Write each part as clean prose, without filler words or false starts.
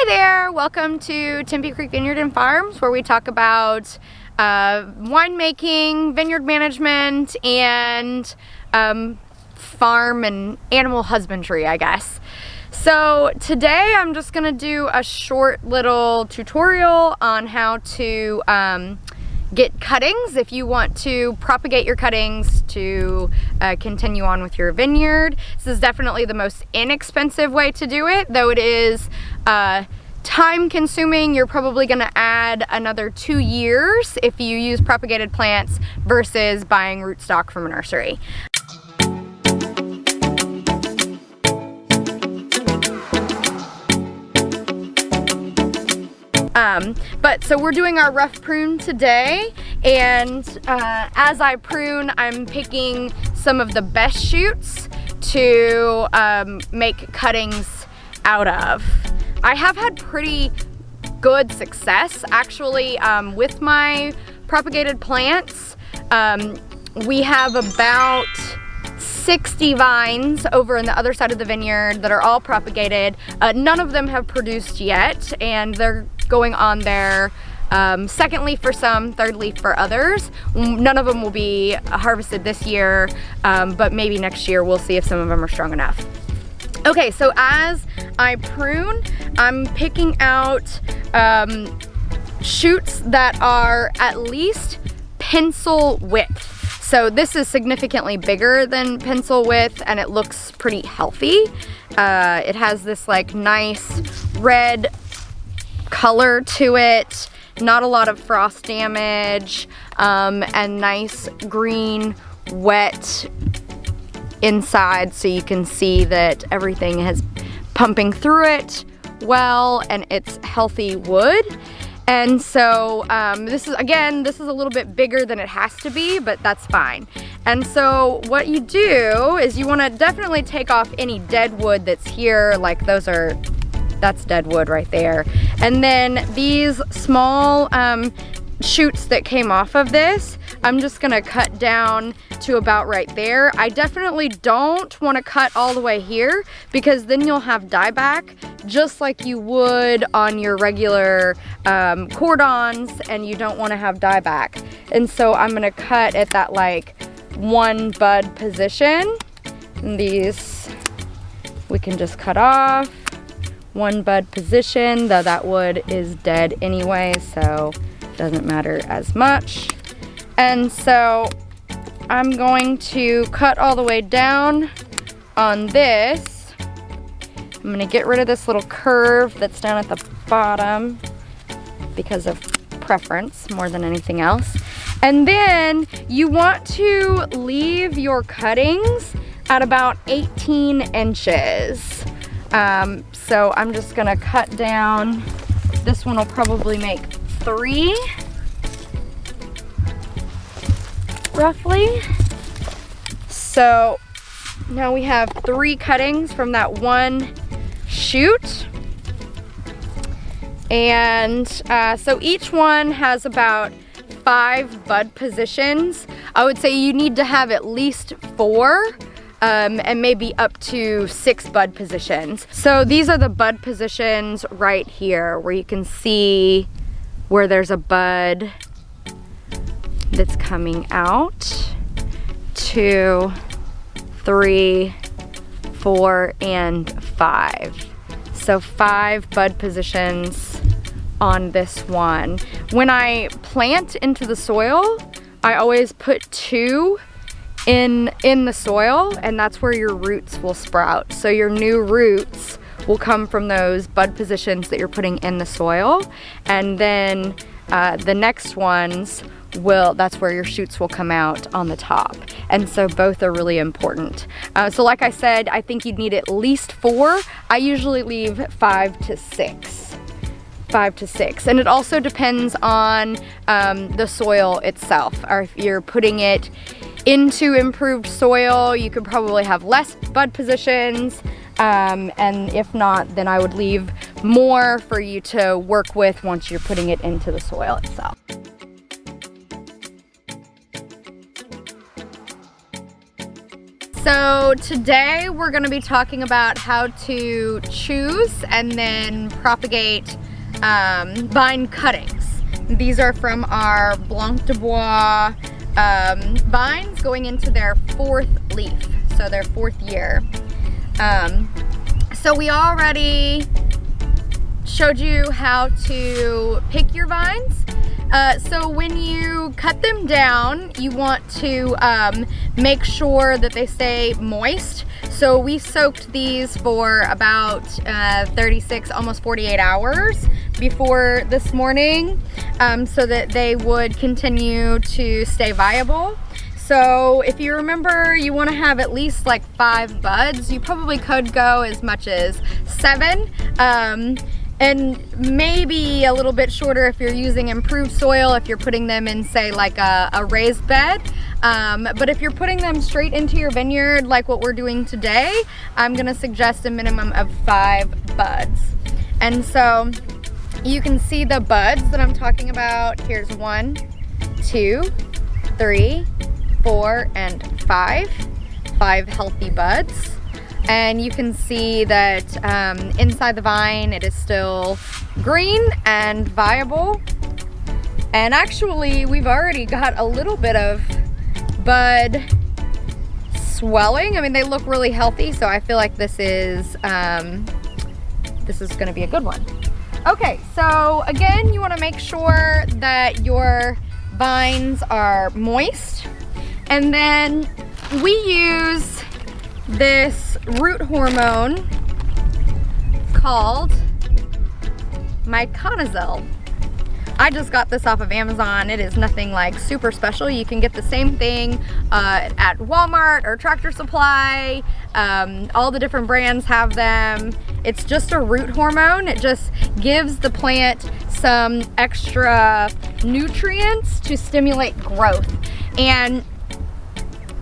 Hi there, welcome to Tempe Creek Vineyard and Farms, where we talk about winemaking, vineyard management, and farm and animal husbandry, I guess. So today I'm just gonna do a short little tutorial on how to get cuttings if you want to propagate your cuttings to continue on with your vineyard. This is definitely the most inexpensive way to do it, though it is time consuming. You're probably gonna add another 2 years if you use propagated plants versus buying rootstock from a nursery. So we're doing our rough prune today, and as I prune, I'm picking some of the best shoots to make cuttings out of. I have had pretty good success actually with my propagated plants. We have about 60 vines over on the other side of the vineyard that are all propagated. None of them have produced yet, and they're going on there second leaf for some, third leaf for others. None of them will be harvested this year, but maybe next year. We'll see if some of them are strong enough. Okay, so as I prune, I'm picking out shoots that are at least pencil width. So this is significantly bigger than pencil width, and it looks pretty healthy. It has this like nice red color to it, not a lot of frost damage, and nice green wet inside, so you can see that everything is pumping through it well, and it's healthy wood. And so this is a little bit bigger than it has to be, but that's fine. And so what you do is you want to definitely take off any dead wood that's here, like that's dead wood right there. And then these small shoots that came off of this, I'm just gonna cut down to about right there. I definitely don't want to cut all the way here, because then you'll have dieback just like you would on your regular cordons, and you don't want to have dieback. And so I'm gonna cut at that like one bud position, and these we can just cut off. One bud position, though that wood is dead anyway, so it doesn't matter as much. And so I'm going to cut all the way down on this. I'm gonna get rid of this little curve that's down at the bottom because of preference more than anything else. And then you want to leave your cuttings at about 18 inches. So I'm just gonna cut down. This one will probably make 3, roughly. So now we have 3 cuttings from that one shoot. And so each one has about 5 bud positions. I would say you need to have at least 4. And maybe up to 6 bud positions. So these are the bud positions right here, where you can see where there's a bud that's coming out. 2, 3, 4, and 5. So 5 bud positions on this one. When I plant into the soil, I always put 2 in the soil, and that's where your roots will sprout. So your new roots will come from those bud positions that you're putting in the soil, and then the next ones that's where your shoots will come out on the top. And so both are really important. So like I said, I think you'd need at least 4. I usually leave 5 to 6. 5 to 6, and it also depends on the soil itself, or if you're putting it into improved soil, you could probably have less bud positions, and if not, then I would leave more for you to work with once you're putting it into the soil itself. So today we're going to be talking about how to choose and then propagate vine cuttings. These are from our Blanc de Bois vines going into their 4th leaf, so their 4th year. So we already showed you how to pick your vines. So when you cut them down, you want to make sure that they stay moist. So we soaked these for about 36, almost 48 hours before this morning, so that they would continue to stay viable. So if you remember, you want to have at least like 5 buds. You probably could go as much as 7. And maybe a little bit shorter if you're using improved soil, if you're putting them in, say, like a raised bed. But if you're putting them straight into your vineyard like what we're doing today, I'm gonna suggest a minimum of 5 buds. And so you can see the buds that I'm talking about. Here's 1, 2, 3, 4, and 5 healthy buds. And you can see that inside the vine it is still green and viable. And actually we've already got a little bit of bud swelling. I mean, they look really healthy, so I feel like this is gonna be a good one. Okay, so again, you wanna make sure that your vines are moist. And then we use this root hormone called Myconazole. I just got this off of Amazon. It is nothing like super special. You can get the same thing at Walmart or Tractor Supply. All the different brands have them. It's just a root hormone. It just gives the plant some extra nutrients to stimulate growth. And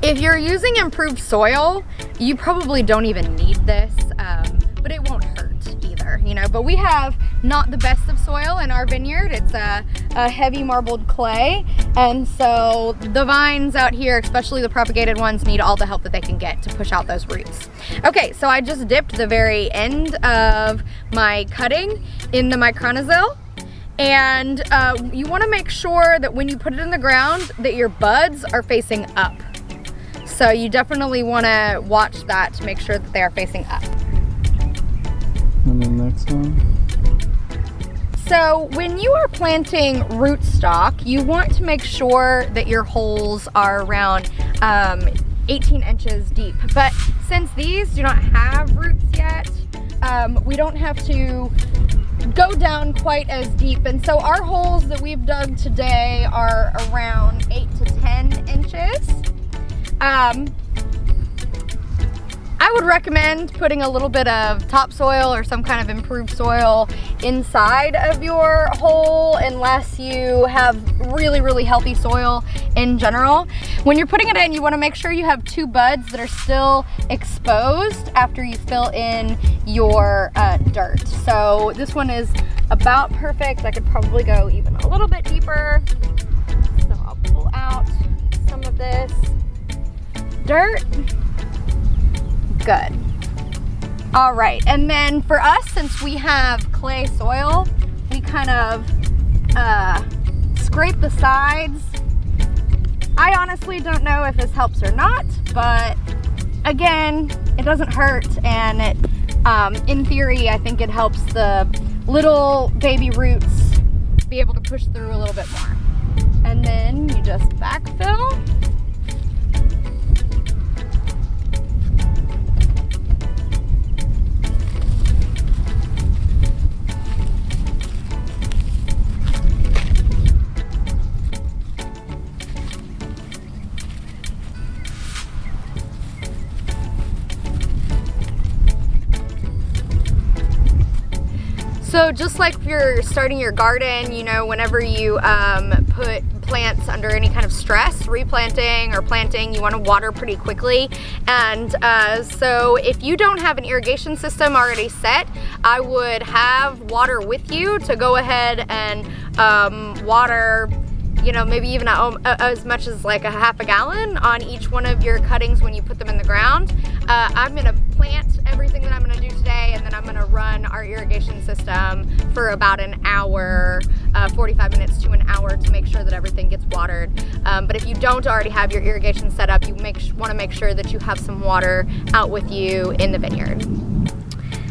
if you're using improved soil, you probably don't even need this, but it won't hurt either, you know. But we have not the best of soil in our vineyard. It's a heavy marbled clay, and so the vines out here, especially the propagated ones, need all the help that they can get to push out those roots. Okay, so I just dipped the very end of my cutting in the Myconazole. And you want to make sure that when you put it in the ground that your buds are facing up. So you definitely want to watch that to make sure that they are facing up. And the next one. So when you are planting rootstock, you want to make sure that your holes are around 18 inches deep. But since these do not have roots yet, we don't have to go down quite as deep. And so our holes that we've dug today are around 8 to 10 inches. I would recommend putting a little bit of topsoil or some kind of improved soil inside of your hole unless you have really, really healthy soil in general. When you're putting it in, you want to make sure you have 2 buds that are still exposed after you fill in your dirt. So this one is about perfect. I could probably go even a little bit deeper. So I'll pull out some of this dirt. Good. All right, and then for us, since we have clay soil, we kind of scrape the sides. I honestly don't know if this helps or not, but again, it doesn't hurt, and it, in theory, I think it helps the little baby roots be able to push through a little bit more. And then you just backfill. So just like if you're starting your garden, you know, whenever you put plants under any kind of stress, replanting or planting, you want to water pretty quickly. And so if you don't have an irrigation system already set, I would have water with you to go ahead and water you know, maybe even as much as like a half a gallon on each one of your cuttings when you put them in the ground. I'm gonna plant everything that I'm gonna do today, and then I'm gonna run our irrigation system for about an hour, 45 minutes to an hour, to make sure that everything gets watered. But if you don't already have your irrigation set up, you wanna make sure that you have some water out with you in the vineyard.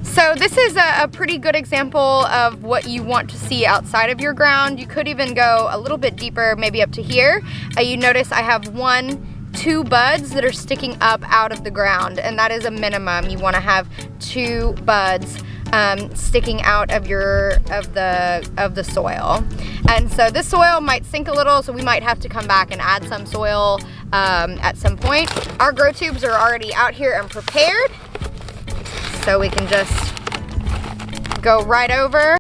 So this is a pretty good example of what you want to see outside of your ground. You could even go a little bit deeper, maybe up to here. You notice I have 2 buds that are sticking up out of the ground, and that is a minimum. You want to have 2 buds sticking out of the soil. And so this soil might sink a little, so we might have to come back and add some soil at some point. Our grow tubes are already out here and prepared, so we can just go right over.